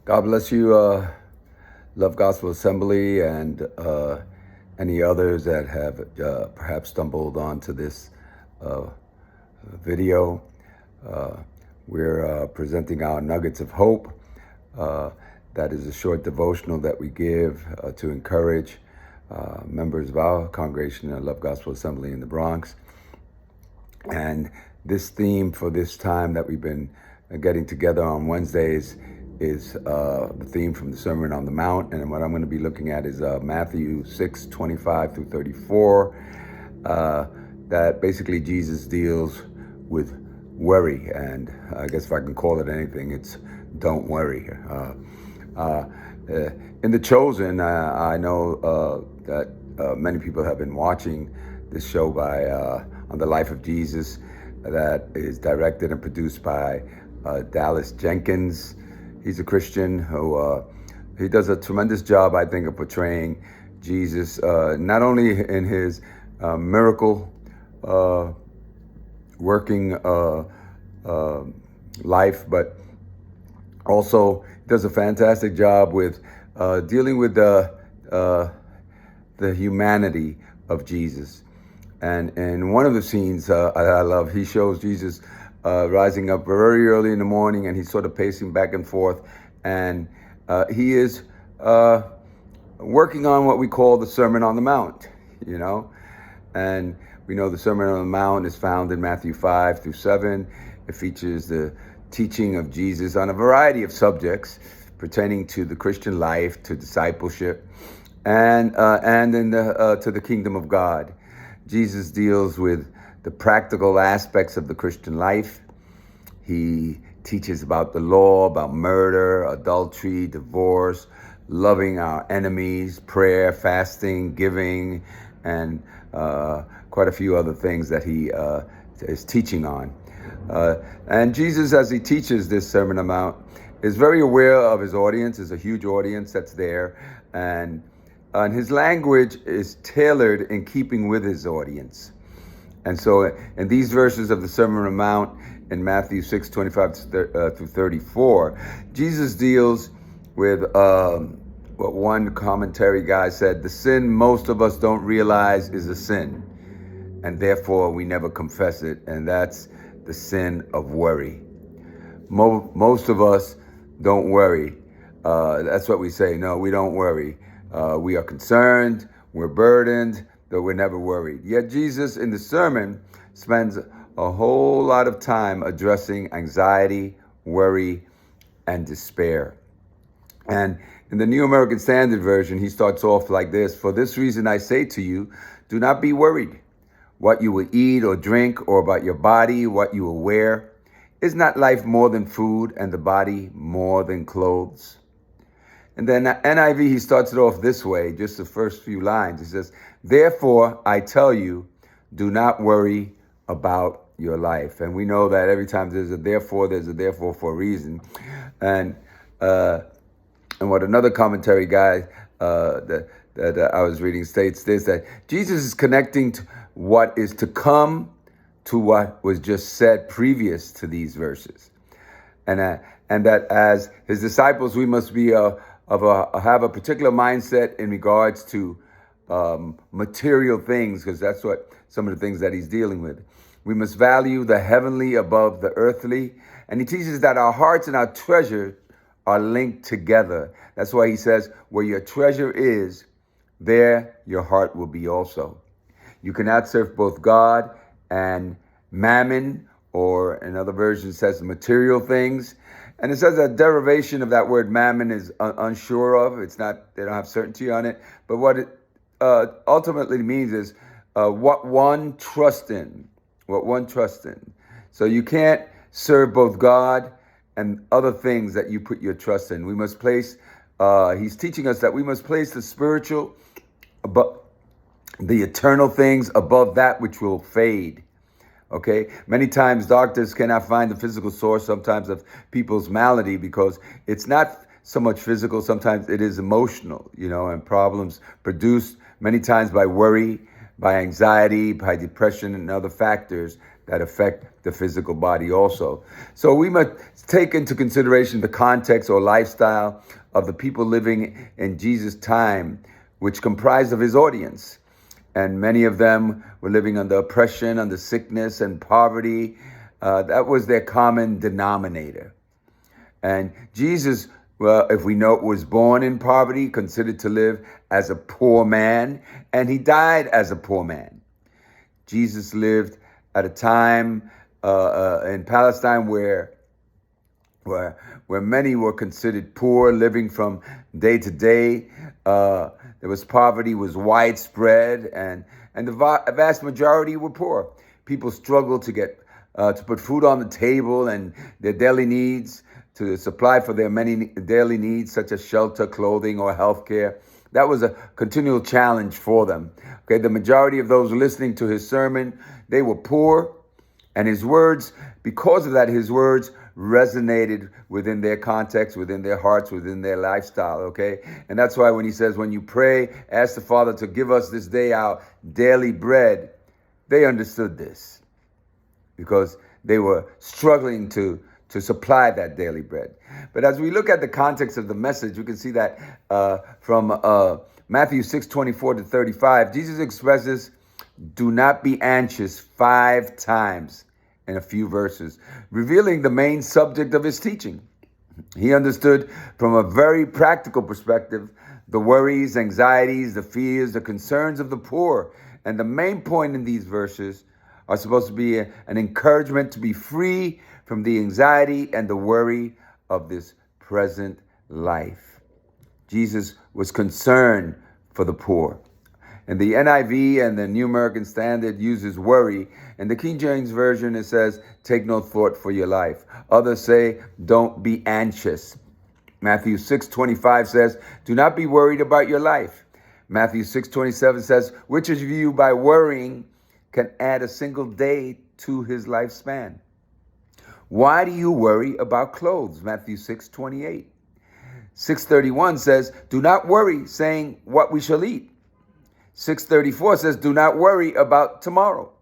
God bless you, Love Gospel Assembly, and any others that have perhaps stumbled onto this uh, video. Uh, we're presenting our nuggets of hope. Uh, that is a short devotional that we give to encourage members of our congregation at Love Gospel Assembly in the Bronx. And this theme for this time that we've been getting together on Wednesdays is the theme from the Sermon on the Mount. And what I'm going to be looking at is Matthew 6:25 through 34. That basically Jesus deals with worry. And I guess if I can call it anything, it's don't worry. In The Chosen, I know that many people have been watching this show by on the life of Jesus that is directed and produced by Dallas Jenkins. He's a Christian who he does a tremendous job, I think, of portraying Jesus, not only in his miracle working life, but also does a fantastic job with dealing with the humanity of Jesus. And in one of the scenes I love, he shows Jesus rising up very early in the morning, and he's sort of pacing back and forth. And he is working on what we call the Sermon on the Mount, you know. And we know the Sermon on the Mount is found in Matthew 5 through 7. It features the teaching of Jesus on a variety of subjects pertaining to the Christian life, to discipleship, and to the kingdom of God. Jesus deals with the practical aspects of the Christian life. He teaches about the law, about murder, adultery, divorce, loving our enemies, prayer, fasting, giving, and quite a few other things that he is teaching on. And Jesus, as he teaches this Sermon on the Mount, is very aware of his audience. There's a huge audience that's there, and his language is tailored in keeping with his audience. And so in these verses of the Sermon on the Mount in Matthew 6:25 through 34, Jesus deals with what one commentary guy said: the sin most of us don't realize is a sin, and therefore we never confess it, and that's the sin of worry. Most of us don't worry. That's what we say. No, we don't worry. We are concerned, we're burdened, though we're never worried. Yet Jesus in the sermon spends a whole lot of time addressing anxiety, worry, and despair. And in the New American Standard Version, he starts off like this: "For this reason I say to you, do not be worried what you will eat or drink, or about your body, what you will wear. Is not life more than food, and the body more than clothes?" And then NIV, he starts it off this way, just the first few lines. He says, "Therefore, I tell you, do not worry about your life." And we know that every time there's a therefore for a reason. And what another commentary guy that I was reading states this, that Jesus is connecting to what is to come to what was just said previous to these verses. And that as his disciples, we must be have a particular mindset in regards to material things, because that's what some of the things that he's dealing with. We must value the heavenly above the earthly. And he teaches that our hearts and our treasure are linked together. That's why he says, where your treasure is, there your heart will be also. You cannot serve both God and mammon, or another version says material things. And it says that derivation of that word mammon is unsure of. It's not, they don't have certainty on it. But what it ultimately means is what one trusts in. What one trusts in. So you can't serve both God and other things that you put your trust in. We must place, he's teaching us that we must place the spiritual, but the eternal things above that which will fade. Okay, many times doctors cannot find the physical source sometimes of people's malady, because it's not so much physical, sometimes it is emotional, and problems produced many times by worry, by anxiety, by depression, and other factors that affect the physical body also. So we must take into consideration the context or lifestyle of the people living in Jesus' time, which comprised of his audience. And many of them were living under oppression, under sickness and poverty. That was their common denominator. And Jesus, well, if we know, was born in poverty, considered to live as a poor man, and he died as a poor man. Jesus lived at a time in Palestine where many were considered poor, living from day to day. There was poverty was widespread, and the vast majority were poor. People struggled to get to put food on the table and their daily needs, to supply for their many daily needs, such as shelter, clothing, or healthcare. That was a continual challenge for them. Okay, the majority of those listening to his sermon, they were poor, and his words, because of that, his words resonated within their context, within their hearts, within their lifestyle, okay? And that's why when he says, when you pray, ask the Father to give us this day our daily bread, they understood this because they were struggling to supply that daily bread. But as we look at the context of the message, we can see that from Matthew 6:24 to 35, Jesus expresses, do not be anxious 5 times in a few verses, revealing the main subject of his teaching. He understood from a very practical perspective the worries, anxieties, the fears, the concerns of the poor. And the main point in these verses are supposed to be an encouragement to be free from the anxiety and the worry of this present life. Jesus was concerned for the poor. And the NIV and the New American Standard uses worry. In the King James Version, it says, take no thought for your life. Others say, don't be anxious. Matthew 6:25 says, do not be worried about your life. Matthew 6:27 says, which of you by worrying can add a single day to his lifespan? Why do you worry about clothes? Matthew 6:28. 6:31 says, do not worry, saying what we shall eat. 6:34 says, do not worry about tomorrow.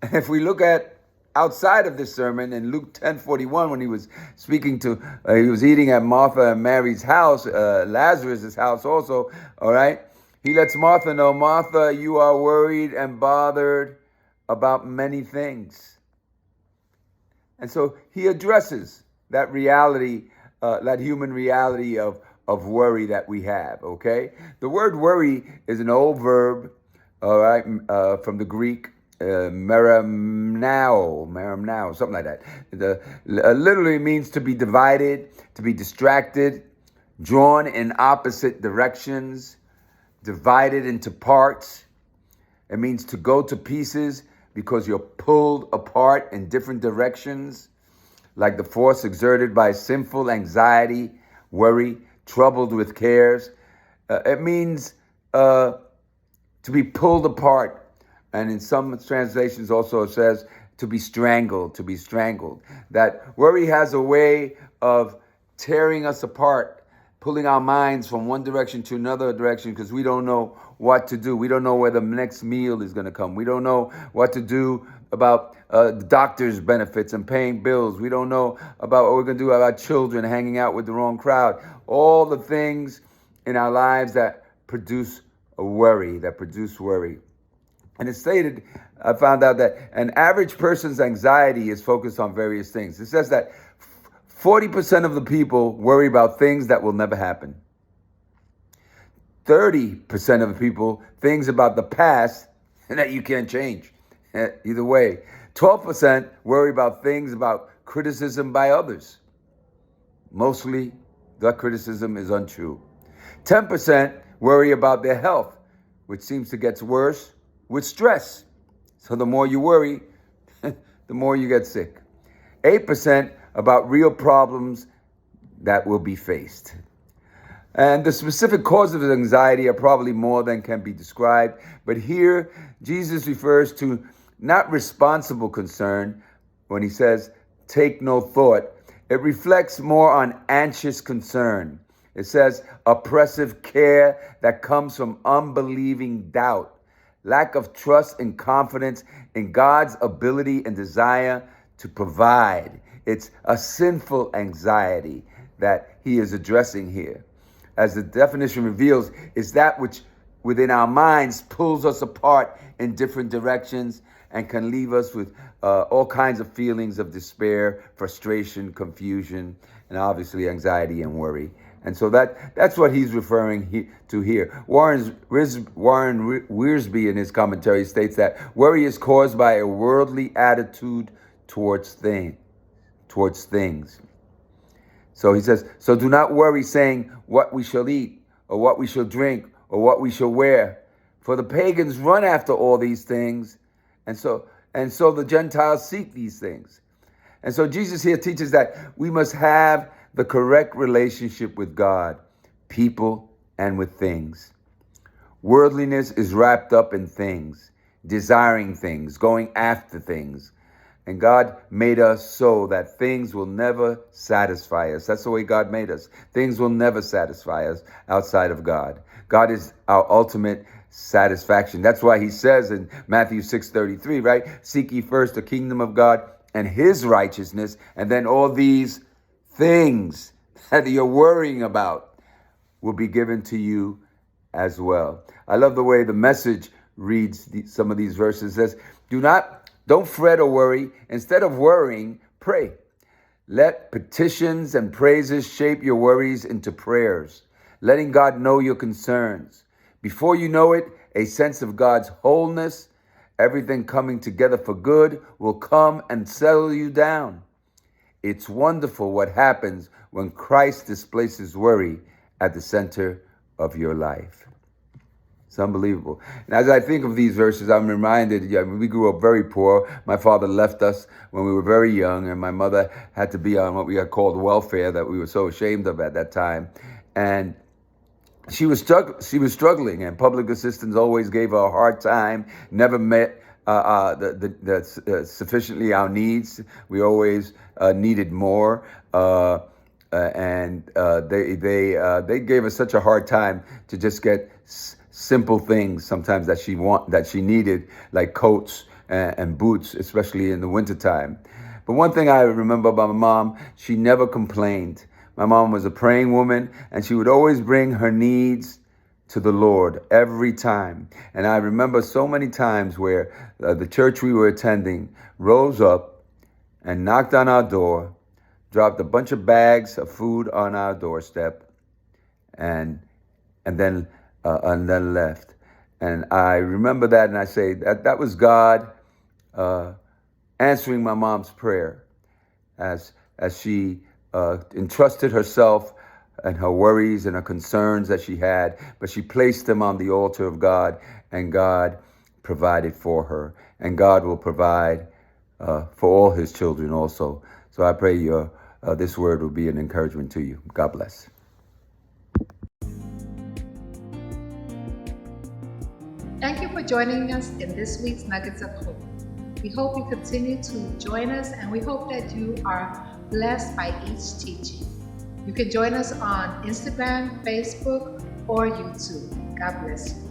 And if we look at outside of this sermon in Luke 10:41, when he was speaking to, he was eating at Martha and Mary's house, Lazarus' house also, all right? He lets Martha know, Martha, you are worried and bothered about many things. And so he addresses that reality, that human reality of worry that we have, okay? The word worry is an old verb, all right, from the Greek, merimnao, something like that. Literally means to be divided, to be distracted, drawn in opposite directions, divided into parts. It means to go to pieces because you're pulled apart in different directions, like the force exerted by sinful anxiety, worry, troubled with cares. It means to be pulled apart. And in some translations also it says to be strangled, to be strangled. That worry has a way of tearing us apart, pulling our minds from one direction to another direction because we don't know what to do. We don't know where the next meal is going to come. We don't know what to do about the doctor's benefits and paying bills. We don't know about what we're going to do about children hanging out with the wrong crowd. All the things in our lives that produce a worry, And it's stated, I found out that an average person's anxiety is focused on various things. It says that 40% of the people worry about things that will never happen. 30% of the people, things about the past that you can't change. Either way. 12% worry about things about criticism by others. Mostly, the criticism is untrue. 10% worry about their health, which seems to get worse with stress. So the more you worry, the more you get sick. 8% about real problems that will be faced. And the specific causes of anxiety are probably more than can be described. But here, Jesus refers to not responsible concern when he says, take no thought. It reflects more on anxious concern. It says oppressive care that comes from unbelieving doubt, lack of trust and confidence in God's ability and desire to provide. It's a sinful anxiety that he is addressing here. As the definition reveals, is that which within our minds pulls us apart in different directions and can leave us with all kinds of feelings of despair, frustration, confusion, and obviously anxiety and worry. And so that's what he's referring to here. Warren Wiersbe in his commentary states that worry is caused by a worldly attitude towards things. So he says, so do not worry saying what we shall eat or what we shall drink or what we shall wear. For the pagans run after all these things. And so the Gentiles seek these things. And so Jesus here teaches that we must have the correct relationship with God, people, and with things. Worldliness is wrapped up in things, desiring things, going after things. And God made us so that things will never satisfy us. That's the way God made us. Things will never satisfy us outside of God. God is our ultimate satisfaction. That's why he says in Matthew 6:33, right? Seek ye first the kingdom of God and his righteousness, and then all these things that you're worrying about will be given to you as well. I love the way the Message reads some of these verses. It says, don't fret or worry. Instead of worrying, pray. Let petitions and praises shape your worries into prayers, letting God know your concerns. Before you know it, a sense of God's wholeness, everything coming together for good, will come and settle you down. It's wonderful what happens when Christ displaces worry at the center of your life. It's unbelievable. And as I think of these verses, I'm reminded, we grew up very poor. My father left us when we were very young, and my mother had to be on what we had called welfare that we were so ashamed of at that time. And she was struggling, and public assistance always gave her a hard time, never met sufficiently our needs. We always needed more. And they gave us such a hard time to just get simple things sometimes that she needed, like coats and boots, especially in the wintertime. But one thing I remember about my mom, she never complained. My mom was a praying woman, and she would always bring her needs to the Lord every time. And I remember so many times where the church we were attending rose up and knocked on our door, dropped a bunch of bags of food on our doorstep, and then left. And I remember that, and I say that was God answering my mom's prayer as she entrusted herself and her worries and her concerns that she had, but she placed them on the altar of God, and God provided for her, and God will provide for all his children also. So I pray this word will be an encouragement to you. God bless. Thank you for joining us in this week's Nuggets of Hope. We hope you continue to join us, and we hope that you are blessed by each teaching. You can join us on Instagram, Facebook, or YouTube. God bless you.